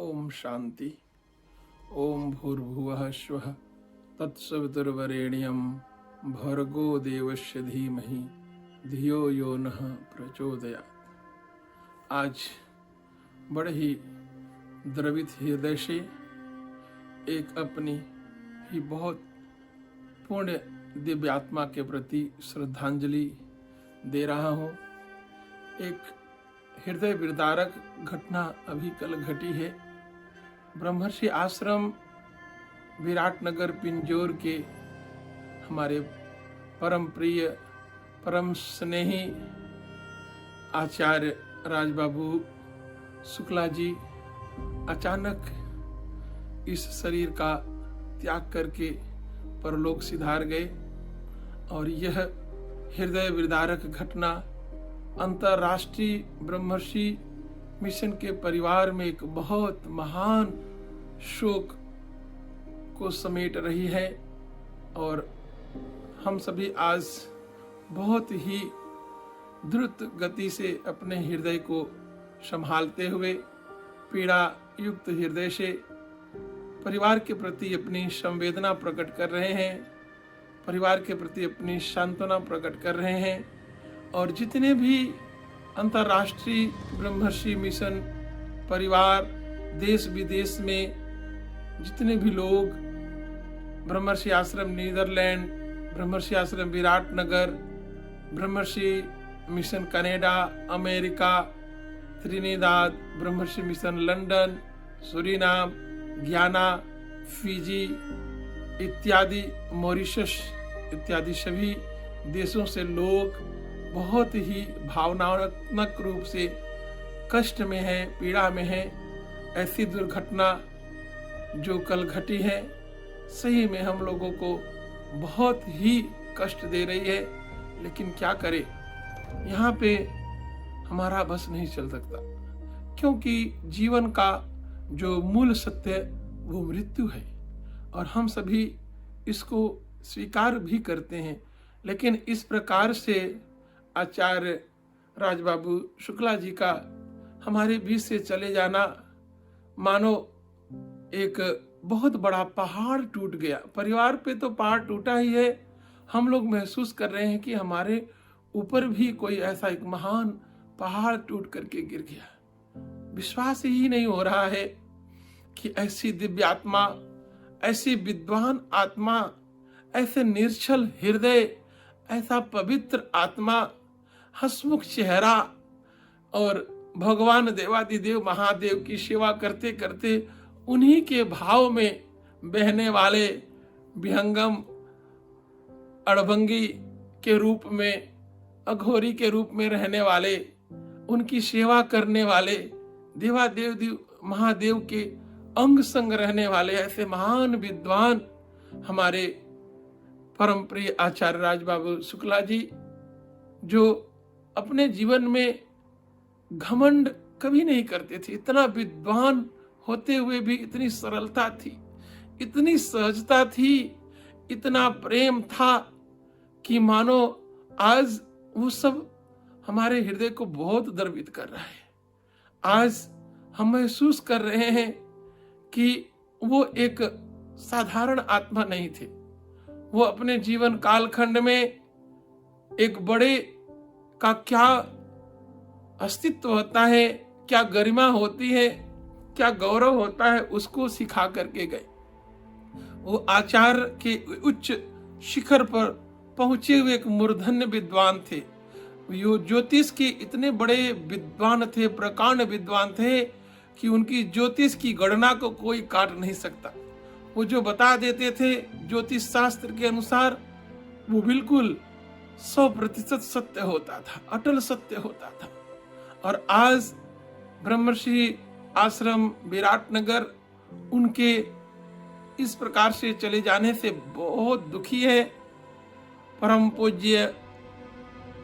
ओम शांति। ओम भूर्भुवः स्वः तत्सवितुर्वरेण्यं भर्गो देवस्य धीमहि धियो यो नः प्रचोदयात्। आज बड़े ही द्रवित हृदय से एक अपनी ही बहुत पुण्य दिव्य आत्मा के प्रति श्रद्धांजलि दे रहा हूँ। एक हृदय विदारक घटना अभी कल घटी है। ब्रह्मर्षि आश्रम विराटनगर पिंजौर के हमारे परम प्रिय परम स्नेही आचार्य राजबाबू शुक्ला जी अचानक इस शरीर का त्याग करके परलोक सिधार गए और यह हृदय विदारक घटना अंतर्राष्ट्रीय ब्रह्मर्षि मिशन के परिवार में एक बहुत महान शोक को समेट रही है और हम सभी आज बहुत ही द्रुत गति से अपने हृदय को संभालते हुए पीड़ा युक्त हृदय से परिवार के प्रति अपनी संवेदना प्रकट कर रहे हैं, परिवार के प्रति अपनी सांत्वना प्रकट कर रहे हैं और जितने भी अंतर्राष्ट्रीय ब्रह्मर्षि मिशन परिवार देश विदेश में जितने भी लोग ब्रह्मर्षि आश्रम नीदरलैंड, ब्रह्मर्षि Ashram Viratnagar, Brahmarshi mission Canada, America, Trinidad, Brahmarshi mission London, Suriname, Guyana, Fiji इत्यादि, मॉरिशस इत्यादि सभी देशों से लोग बहुत ही भावनात्मक रूप से कष्ट में है, पीड़ा में है। ऐसी दुर्घटना जो कल घटी है सही में हम लोगों को बहुत ही कष्ट दे रही है, लेकिन क्या करें, यहाँ पे हमारा बस नहीं चल सकता क्योंकि जीवन का जो मूल सत्य वो मृत्यु है और हम सभी इसको स्वीकार भी करते हैं। लेकिन इस प्रकार से आचार्य राजबाबू शुक्ला जी का हमारे बीच से चले जाना मानो एक बहुत बड़ा पहाड़ टूट गया। परिवार पे तो पहाड़ टूटा ही है, हम लोग महसूस कर रहे हैं कि हमारे ऊपर भी कोई ऐसा एक महान पहाड़ टूट करके गिर गया। विश्वास ही नहीं हो रहा है कि ऐसी दिव्य आत्मा, ऐसी विद्वान आत्मा, ऐसे निर्छल हृदय, ऐसा पवित्र आत्मा, हंसमुख चेहरा और भगवान देवादिदेव महादेव की सेवा करते करते उन्हीं के भाव में बहने वाले विहंगम अड़भंगी के रूप में, अघोरी के रूप में रहने वाले, उनकी सेवा करने वाले, देवादेव महादेव के अंग संग रहने वाले ऐसे महान विद्वान हमारे परम प्रिय आचार्य राजबाबू शुक्ला जी, जो अपने जीवन में घमंड कभी नहीं करते थे। इतना विद्वान होते हुए भी इतनी सरलता थी, इतनी सहजता थी, इतना प्रेम था कि मानो आज वो सब हमारे हृदय को बहुत द्रवित कर रहा है। आज हम महसूस कर रहे हैं कि वो एक साधारण आत्मा नहीं थे। वो अपने जीवन कालखंड में एक बड़े का क्या अस्तित्व होता है, क्या गरिमा होती है, क्या गौरव होता है, उसको सिखा करके गए। वो आचार्य के उच्च शिखर पर पहुंचे हुए एक मूर्धन्य विद्वान थे। वो ज्योतिष के इतने बड़े विद्वान थे, प्रकांड विद्वान थे कि उनकी ज्योतिष की गणना को कोई काट नहीं सकता। वो जो बता देते थे ज्योतिष शास्त्र के अनुसार वो बिल्कुल 100% सत्य होता था, अटल सत्य होता था। और आज ब्रह्मर्षि आश्रम विराटनगर उनके इस प्रकार से चले जाने से बहुत दुखी है। परम पूज्य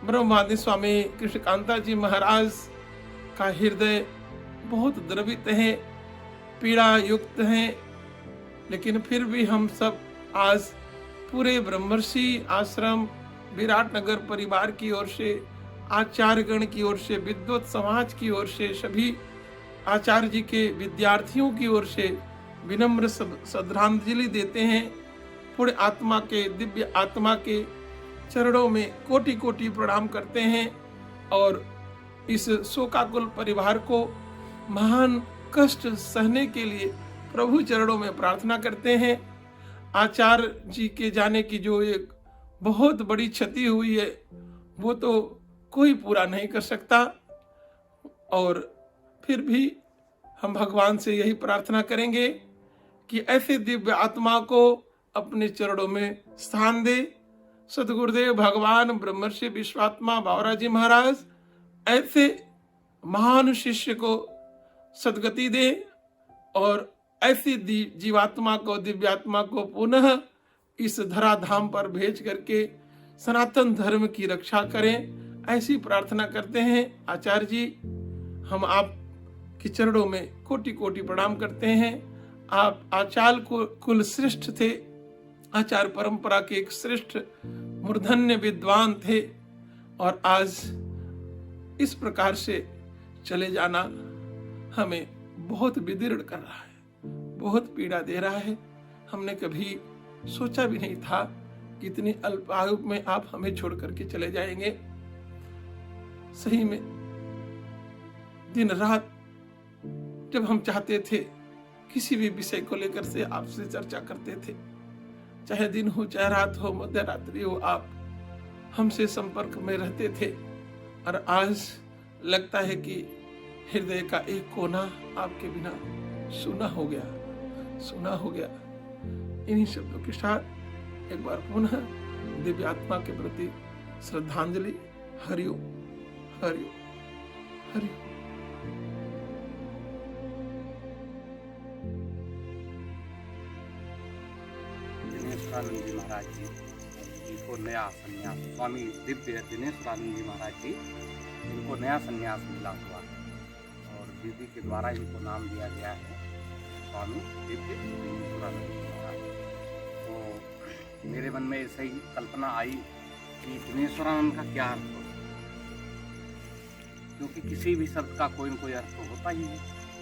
ब्रह्मादि स्वामी कृष्णकांता जी महाराज का हृदय बहुत द्रवित है, पीड़ा युक्त है, लेकिन फिर भी हम सब आज पूरे ब्रह्मर्षि आश्रम विराटनगर परिवार की ओर से, आचार्यगण की ओर से, विद्वत समाज की ओर से सभी आचार्य जी के विद्यार्थियों की ओर से विनम्र श्रद्धांजलि देते हैं। पुण्य आत्मा के, दिव्य आत्मा के चरणों में कोटि कोटि प्रणाम करते हैं और इस शोकाकुल परिवार को महान कष्ट सहने के लिए प्रभु चरणों में प्रार्थना करते हैं। आचार्य जी के जाने की जो एक बहुत बड़ी क्षति हुई है वो तो कोई पूरा नहीं कर सकता, और फिर भी हम भगवान से यही प्रार्थना करेंगे कि ऐसे दिव्य आत्मा को अपने चरणों में स्थान दे। सदगुरुदेव भगवान ब्रह्मर्षि विश्वात्मा बावरा जी महाराज ऐसे महान शिष्य को सदगति दे और ऐसी जीवात्मा को, दिव्यात्मा को पुनः इस धराधाम पर भेज करके सनातन धर्म की रक्षा करें, ऐसी प्रार्थना करते हैं। आचार्य जी, हम आप के चरणों में कोटि कोटि प्रणाम करते हैं। आप आचार्य कुल श्रेष्ठ थे, आचार्य परंपरा के एक श्रेष्ठ मूर्धन्य विद्वान थे, और आज इस प्रकार से चले जाना हमें बहुत विदीर्ण कर रहा है, बहुत पीड़ा दे रहा है। हमने कभी सोचा भी नहीं था कि इतनी अल्प आयु में आप हमें छोड़ करके चले जाएंगे। सही में दिन रात जब हम चाहते थे किसी भी विषय को लेकर से आपसे चर्चा करते थे, चाहे दिन हो चाहे रात हो, मध्य रात्रि हो, आप हमसे संपर्क में रहते थे। और आज लगता है कि हृदय का एक कोना आपके बिना सुना हो गया, सुना हो गया। इन्हीं शब्दों के साथ एक बार पुनः दिव्य आत्मा के प्रति श्रद्धांजलि। हरिओम, हरिओम, हरिओम। दिनेश्वरानंद जी महाराज जी, इनको नया संन्यास, स्वामी दिव्य दिनेश्वरानंद जी महाराज जी, इनको नया संन्यास मिला हुआ है और दीदी के द्वारा इनको नाम दिया गया है स्वामी दिव्य दिनेश्वरानंद जी महाराज। तो मेरे मन में ऐसे ही कल्पना आई कि दिनेश्वरानंद का क्या अर्थ हो, क्योंकि किसी भी शब्द का कोई न कोई अर्थ तो होता ही है।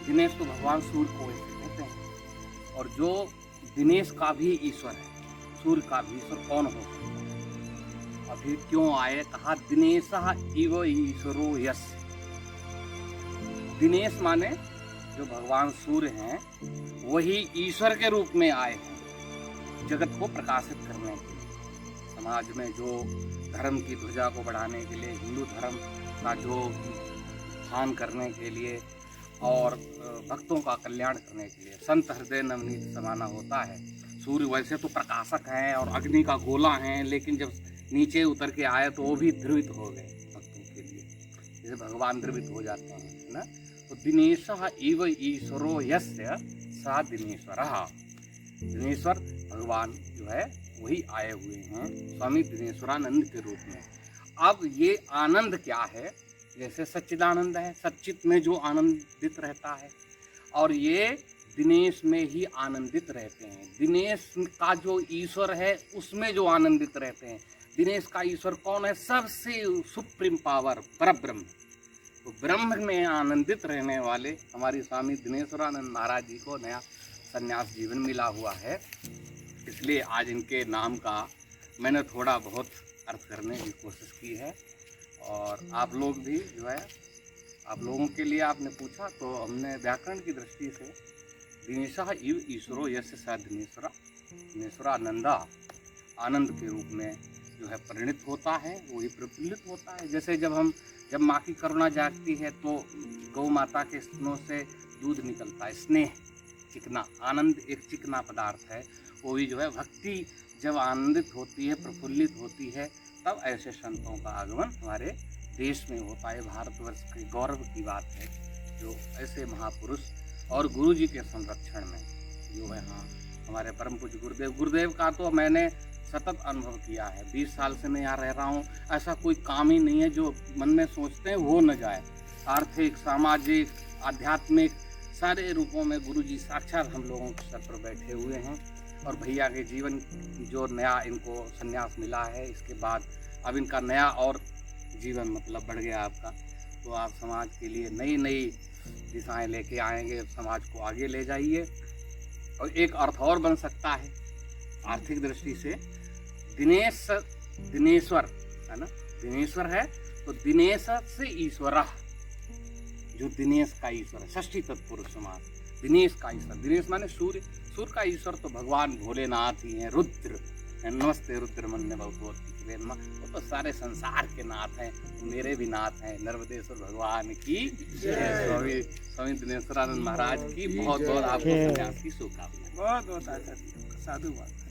दिनेश तो भगवान सूर्य को ऐसे कहते हैं, और जो दिनेश का भी ईश्वर है, सूर्य का भी ईश्वर कौन हो सकता है। अभी क्यों आए, कहा दिनेश इव ईश्वरो यस। दिनेश माने जो भगवान सूर्य हैं वही ईश्वर के रूप में आए हैं जगत को प्रकाशित करने के लिए, समाज में जो धर्म की ध्वजा को बढ़ाने के लिए, हिंदू धर्म का जो स्थान करने के लिए और भक्तों का कल्याण करने के लिए। संत हृदय नवनीत समाना होता है। सूर्य वैसे तो प्रकाशक हैं और अग्नि का गोला हैं, लेकिन जब नीचे उतर के आए तो वो भी द्रवित हो गए भक्तों के लिए, जैसे भगवान द्रवित हो जाते हैं, है ना। तो दिनेशः इव ईश्वरो यस्य सा दिनेश्वरः। दिनेश्वर भगवान जो है वही आए हुए हैं स्वामी दिनेश्वरानंद के रूप में। अब ये आनंद क्या है, जैसे सच्चिदानंद है, सच्चित में जो आनंदित रहता है, और ये दिनेश में ही आनंदित रहते हैं। दिनेश का जो ईश्वर है उसमें जो आनंदित रहते हैं। दिनेश का ईश्वर कौन है, सबसे सुप्रीम पावर परब्रह्म। तो ब्रह्म में आनंदित रहने वाले हमारी स्वामी दिनेश्वरानंद महाराज जी को नया संन्यास जीवन मिला हुआ है, इसलिए आज इनके नाम का मैंने थोड़ा बहुत अर्थ करने की कोशिश की है। और आप लोग भी जो है, आप लोगों के लिए आपने पूछा तो हमने व्याकरण की दृष्टि से दिनेशः इव ईश्वरो यस्य स दिनेश्वरा, दिनेश्वरानंदा, आनंद के रूप में जो है परिणित होता है, वही प्रफुल्लित होता है। जैसे जब माँ की करुणा जागती है तो गौ माता के स्तनों से दूध निकलता है, स्नेह, चिकना, आनंद एक चिकना पदार्थ है। वही जो है भक्ति जब आनंदित होती है, प्रफुल्लित होती है, तब ऐसे संतों का आगमन हमारे देश में होता है। भारतवर्ष के गौरव की बात है जो ऐसे महापुरुष और गुरु जी के संरक्षण में जो है, हाँ, हमारे परम पूज्य गुरुदेव का तो मैंने सतत अनुभव किया है। 20 साल से मैं यहाँ रह रहा हूँ, ऐसा कोई काम ही नहीं है जो मन में सोचते हैं वो न जाए। आर्थिक, सामाजिक, आध्यात्मिक सारे रूपों में गुरु जी साक्षात हम लोगों के सर पर बैठे हुए हैं। और भैया के जीवन जो नया इनको संन्यास मिला है, इसके बाद अब इनका नया और जीवन मतलब बढ़ गया आपका। तो आप समाज के लिए नई नई दिशाएं लेके आएंगे, समाज को आगे ले जाइए। और एक अर्थ और बन सकता है आर्थिक दृष्टि से, दिनेश्वर है ना, दिनेश्वर है तो दिनेश से ईश्वर, जो दिनेश का ईश्वर है, षष्ठी तत्पुरुष समास, दिनेश का ईश्वर। दिनेश माने सूर्य, सूर्य का ईश्वर तो भगवान भोलेनाथ ही हैं, रुद्र। नमस्ते रुद्र मन्य बहुत वो तो सारे संसार के नाथ हैं, मेरे भी नाथ हैं। नर्मदेश्वर भगवान की स्वामी स्वामी दिनेश्वरानंद महाराज की बहुत बहुत आपको सन्यास की शुभकामनाएं। बहुत बहुत आचार्य साधुवाद।